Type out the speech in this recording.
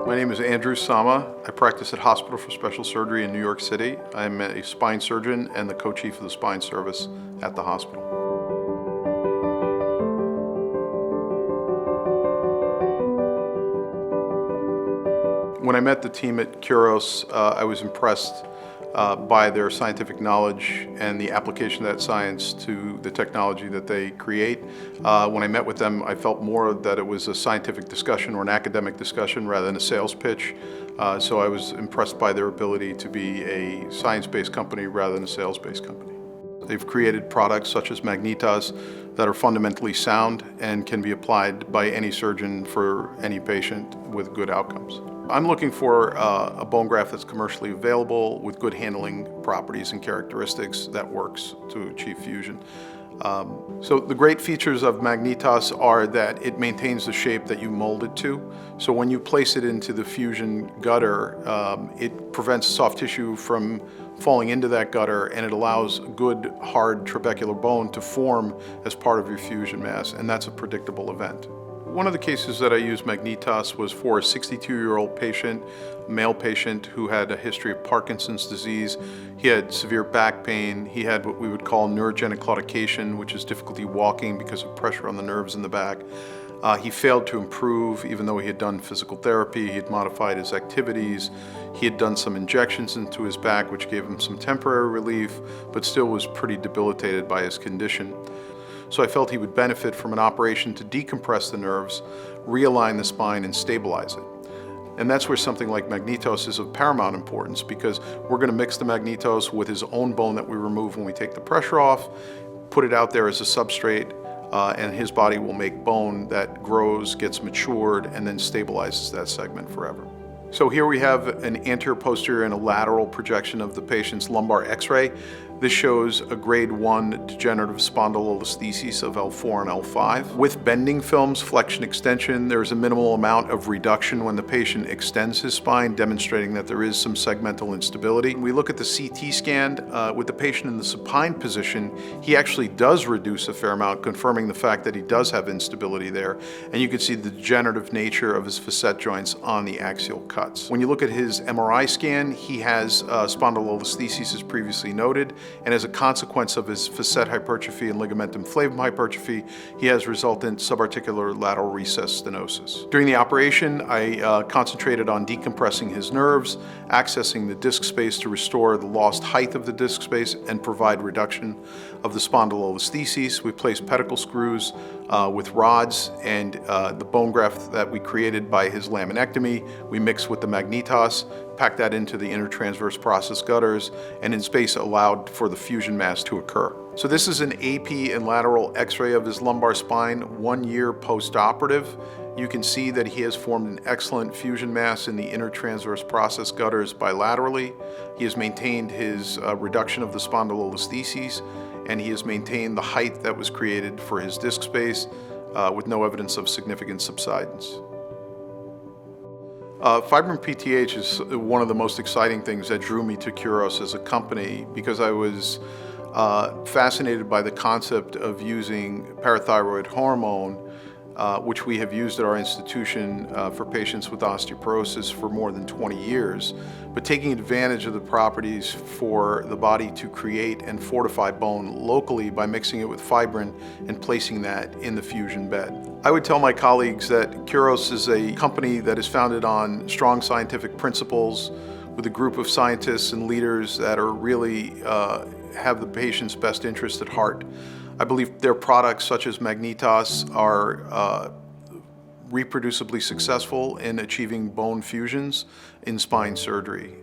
My name is Andrew Sama. I practice at Hospital for Special Surgery in New York City. I'm a spine surgeon and the co-chief of the spine service at the hospital. When I met the team at Kuros, I was impressed by their scientific knowledge and the application of that science to the technology that they create. When I met with them, I felt more that it was a scientific discussion or an academic discussion rather than a sales pitch. So I was impressed by their ability to be a science-based company rather than a sales-based company. They've created products such as MagnetOs that are fundamentally sound and can be applied by any surgeon for any patient with good outcomes. I'm looking for a bone graft that's commercially available with good handling properties and characteristics that works to achieve fusion. So the great features of MagnetOs are that it maintains the shape that you mold it to. So when you place it into the fusion gutter, it prevents soft tissue from falling into that gutter, and it allows good, hard trabecular bone to form as part of your fusion mass, and that's a predictable event. One of the cases that I used MagnetOs was for a 62-year-old patient, male patient who had a history of Parkinson's disease. He had severe back pain. He had what we would call neurogenic claudication, which is difficulty walking because of pressure on the nerves in the back. He failed to improve even though he had done physical therapy. He had modified his activities. He had done some injections into his back, which gave him some temporary relief, but still was pretty debilitated by his condition. So I felt he would benefit from an operation to decompress the nerves, realign the spine, and stabilize it. And that's where something like MagnetOs is of paramount importance, because we're going to mix the MagnetOs with his own bone that we remove when we take the pressure off, put it out there as a substrate, and his body will make bone that grows, gets matured, and then stabilizes that segment forever. So here we have an anterior, posterior, and a lateral projection of the patient's lumbar x-ray. This shows a grade 1 degenerative spondylolisthesis of L4 and L5. With bending films, flexion extension, there's a minimal amount of reduction when the patient extends his spine, demonstrating that there is some segmental instability. We look at the CT scan with the patient in the supine position. He actually does reduce a fair amount, confirming the fact that he does have instability there. And you can see the degenerative nature of his facet joints on the axial cuts. When you look at his MRI scan, he has spondylolisthesis as previously noted. And as a consequence of his facet hypertrophy and ligamentum flavum hypertrophy, he has resultant subarticular lateral recess stenosis. During the operation, I concentrated on decompressing his nerves, accessing the disc space to restore the lost height of the disc space and provide reduction of the spondylolisthesis. We placed pedicle screws with rods and the bone graft that we created by his laminectomy. We mixed with the MagnetOs, packed that into the intertransverse process gutters, and in space allowed for the fusion mass to occur. So this is an AP and lateral x-ray of his lumbar spine 1 year post-operative. You can see that he has formed an excellent fusion mass in the intertransverse process gutters bilaterally. He has maintained his reduction of the spondylolistheses, and he has maintained the height that was created for his disc space with no evidence of significant subsidence. Fibrin PTH is one of the most exciting things that drew me to Kuros as a company, because I was fascinated by the concept of using parathyroid hormone, which we have used at our institution for patients with osteoporosis for more than 20 years, but taking advantage of the properties for the body to create and fortify bone locally by mixing it with fibrin and placing that in the fusion bed. I would tell my colleagues that Kuros is a company that is founded on strong scientific principles with a group of scientists and leaders that are really have the patient's best interest at heart. I believe their products, such as MagnetOs, are reproducibly successful in achieving bone fusions in spine surgery.